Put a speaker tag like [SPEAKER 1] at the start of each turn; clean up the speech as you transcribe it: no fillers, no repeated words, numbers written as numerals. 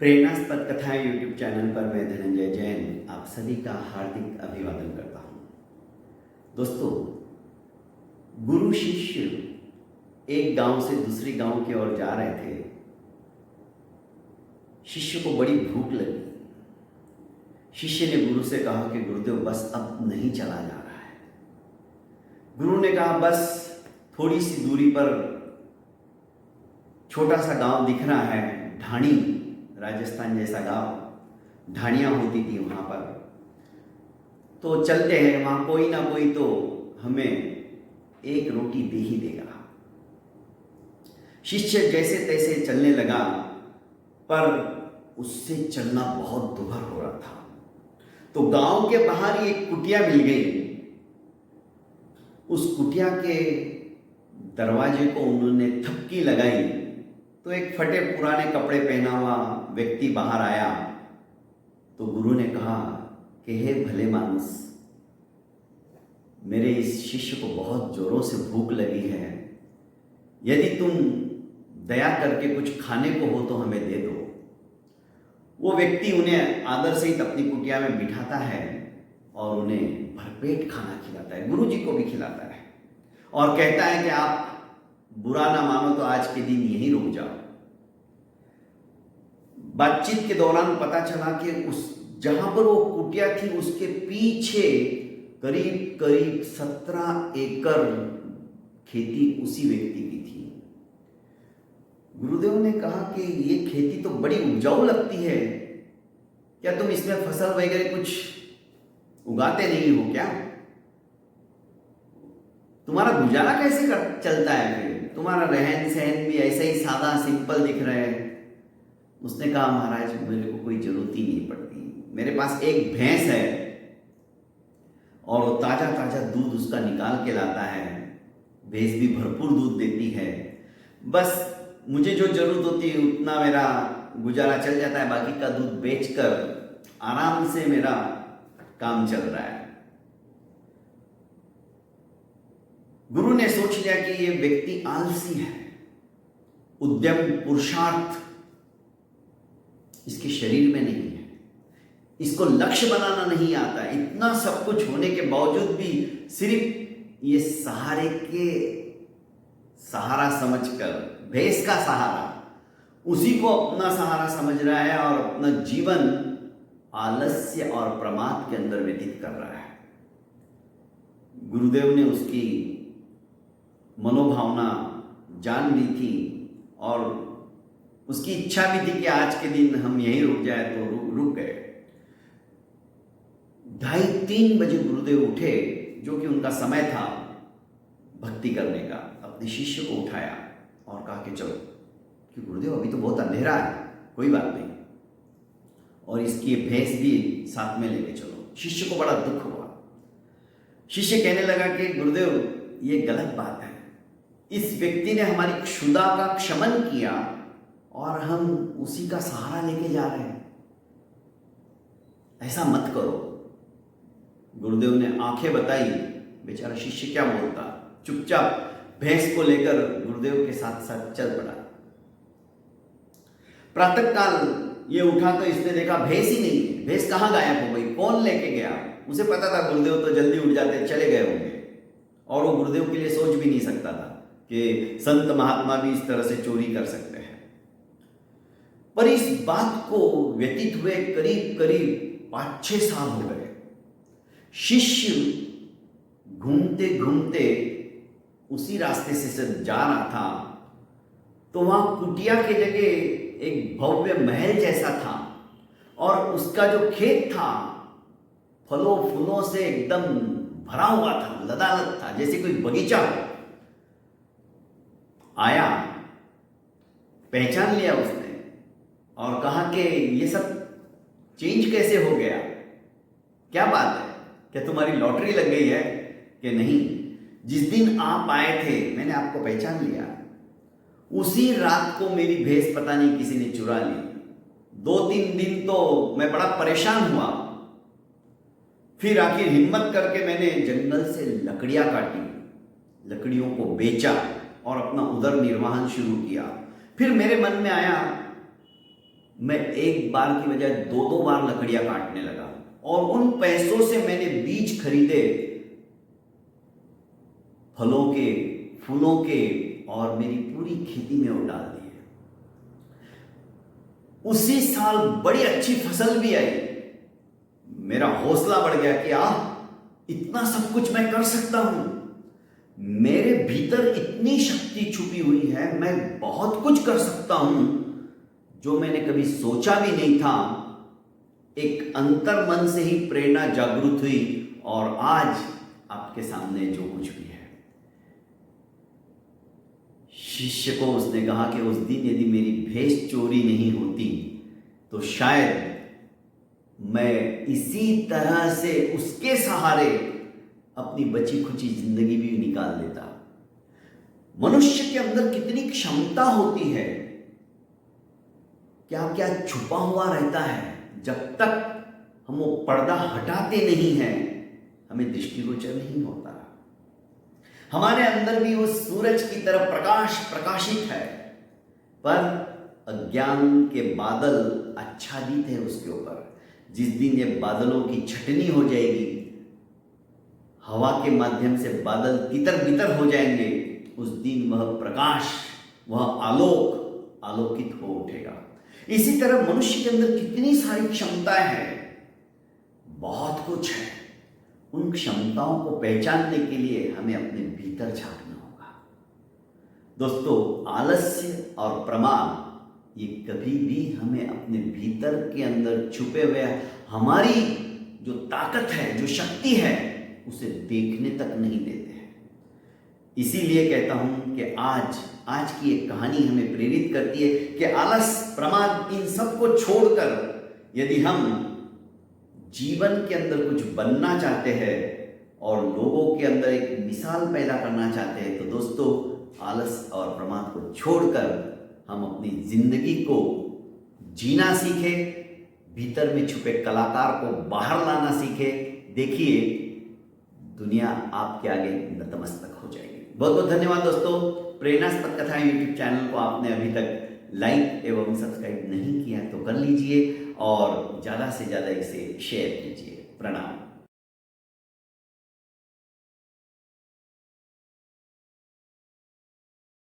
[SPEAKER 1] प्रेरणास्पद कथाएं YouTube channel पर मैं धनंजय जैन आप सभी का हार्दिक अभिवादन करता हूं। दोस्तों, गुरु शिष्य एक गांव से दूसरे गांव की ओर जा रहे थे। शिष्य को बड़ी भूख लगी। शिष्य ने गुरु से कहा कि गुरुदेव बस अब नहीं चला जा रहा है। गुरु ने कहा बस थोड़ी सी दूरी पर छोटा सा गांव दिख रहा है, ढाणी, राजस्थान जैसा गांव, ढाणियां होती थी वहां पर, तो चलते हैं, वहां कोई ना कोई तो हमें एक रोटी दे ही देगा। शिष्य जैसे तैसे चलने लगा, पर उससे चलना बहुत दुभर हो रहा था। तो गांव के बाहर ही एक कुटिया मिल गई। उस कुटिया के दरवाजे को उन्होंने थपकी लगाई तो एक फटे पुराने कपड़े पहना हुआ व्यक्ति बाहर आया। तो गुरु ने कहा कि हे भले मानुस, मेरे इस शिष्य को बहुत जोरों से भूख लगी है, यदि तुम दया करके कुछ खाने को हो तो हमें दे दो। वो व्यक्ति उन्हें आदर सहित अपनी कुटिया में बिठाता है और उन्हें भरपेट खाना खिलाता है, गुरु जी को भी खिलाता है, और कहता है कि आप बुरा ना मानो तो आज के दिन यहीं रुक जाओ। बातचीत के दौरान पता चला कि उस जहां पर वो कुटिया थी उसके पीछे करीब करीब 17 एकड़ खेती उसी व्यक्ति की थी। गुरुदेव ने कहा कि ये खेती तो बड़ी उपजाऊ लगती है, क्या तुम इसमें फसल वगैरह कुछ उगाते नहीं हो क्या? तुम्हारा गुजारा कैसे चलता है? फिर तुम्हारा रहन सहन भी ऐसा ही सादा सिंपल दिख रहा है। उसने कहा महाराज, मेरे को कोई जरूरत ही नहीं पड़ती, मेरे पास एक भैंस है और वो ताजा ताजा दूध उसका निकाल के लाता है। भैंस भी भरपूर दूध देती है, बस मुझे जो जरूरत होती है उतना मेरा गुजारा चल जाता है, बाकी का दूध बेचकर आराम से मेरा काम चल रहा है। गुरु ने सोच लिया कि ये व्यक्ति आलसी है, उद्यम पुरुषार्थ इसके शरीर में नहीं है, इसको लक्ष्य बनाना नहीं आता। इतना सब कुछ होने के बावजूद भी सिर्फ ये सहारे के सहारा समझकर, भैंस का सहारा, उसी को अपना सहारा समझ रहा है और अपना जीवन आलस्य और प्रमाद के अंदर व्यतीत कर रहा है। गुरुदेव ने उसकी मनोभावना जान ली थी और उसकी इच्छा भी थी कि आज के दिन हम यहीं रुक जाए, तो रुक गए। 2:30-3 बजे गुरुदेव उठे, जो कि उनका समय था भक्ति करने का। अपने शिष्य को उठाया और कहा कि चलो, कि गुरुदेव अभी तो बहुत अंधेरा है, कोई बात नहीं, और इसकी भैंस भी साथ में लेके चलो। शिष्य को बड़ा दुख हुआ। शिष्य कहने लगा कि गुरुदेव ये गलत बात है, इस व्यक्ति ने हमारी क्षुधा का क्षमन किया और हम उसी का सहारा लेके जा रहे हैं, ऐसा मत करो। गुरुदेव ने आंखें बताई, बेचारा शिष्य क्या बोलता, चुपचाप भैंस को लेकर गुरुदेव के साथ साथ चल पड़ा। प्रातःकाल ये उठा तो इसने देखा भैंस ही नहीं है। भैंस कहाँ गायब हो गई, कौन लेके गया? उसे पता था गुरुदेव तो जल्दी उठ जाते, चले गए होंगे, और वो गुरुदेव के लिए सोच भी नहीं सकता था कि संत महात्मा भी इस तरह से चोरी कर सकते हैं। पर इस बात को व्यतीत हुए करीब करीब 5-6 साल हो गए। शिष्य घूमते घूमते उसी रास्ते से जा रहा था, तो वहां कुटिया के जगह एक भव्य महल जैसा था, और उसका जो खेत था फलों फूलों से एकदम भरा हुआ था, लदालद था, जैसे कोई बगीचा हो। आया, पहचान लिया उसने और कहा कि ये सब चेंज कैसे हो गया, क्या बात है, क्या तुम्हारी लॉटरी लग गई है कि नहीं? जिस दिन आप आए थे मैंने आपको पहचान लिया, उसी रात को मेरी भैंस पता नहीं किसी ने चुरा ली। 2-3 दिन तो मैं बड़ा परेशान हुआ, फिर आखिर हिम्मत करके मैंने जंगल से लकड़ियां काटी, लकड़ियों को बेचा और अपना उदर निर्वाहन शुरू किया। फिर मेरे मन में आया मैं एक बार की बजाय दो दो बार लकड़ियां काटने लगा और उन पैसों से मैंने बीज खरीदे फलों के, फूलों के, और मेरी पूरी खेती में वो डाल दिए। उसी साल बड़ी अच्छी फसल भी आई। मेरा हौसला बढ़ गया कि इतना सब कुछ मैं कर सकता हूं, मेरे भीतर इतनी शक्ति छुपी हुई है, मैं बहुत कुछ कर सकता हूं जो मैंने कभी सोचा भी नहीं था। एक अंतर मन से ही प्रेरणा जागृत हुई और आज आपके सामने जो कुछ भी है। शिष्य को उसने कहा कि उस दिन यदि मेरी भेष चोरी नहीं होती तो शायद मैं इसी तरह से उसके सहारे अपनी बची खुची जिंदगी भी निकाल देता। मनुष्य के अंदर कितनी क्षमता होती है, क्या क्या छुपा हुआ रहता है। जब तक हम वो पर्दा हटाते नहीं हैं हमें दृष्टिगोचर नहीं होता। हमारे अंदर भी उस सूरज की तरह प्रकाश प्रकाशित है, पर अज्ञान के बादल आच्छादित है उसके ऊपर। जिस दिन ये बादलों की छटनी हो जाएगी, हवा के माध्यम से बादल तितर बितर हो जाएंगे, उस दिन वह प्रकाश, वह आलोक आलोकित हो उठेगा। इसी तरह मनुष्य के अंदर कितनी सारी क्षमताएं हैं, बहुत कुछ है। उन क्षमताओं को पहचानने के लिए हमें अपने भीतर झांकना होगा। दोस्तों, आलस्य और प्रमाद ये कभी भी हमें अपने भीतर के अंदर छुपे हुए हमारी जो ताकत है, जो शक्ति है, उसे देखने तक नहीं देते हैं। इसीलिए कहता हूं कि आज की एक कहानी हमें प्रेरित करती है कि आलस, प्रमाद, इन सब को छोड़कर यदि हम जीवन के अंदर कुछ बनना चाहते हैं और लोगों के अंदर एक मिसाल पैदा करना चाहते हैं, तो दोस्तों आलस और प्रमाद को छोड़कर हम अपनी जिंदगी को जीना सीखें, भीतर में छुपे कलाकार को बाहर लाना सीखें। देखिए, दुनिया आपके आगे नतमस्तक हो जाएगी। बहुत बहुत धन्यवाद दोस्तों। प्रेरणास्पद कथाएं यूट्यूब चैनल को आपने अभी तक लाइक एवं सब्सक्राइब नहीं किया तो कर लीजिए और ज़्यादा से ज़्यादा इसे शेयर कीजिए। प्रणाम।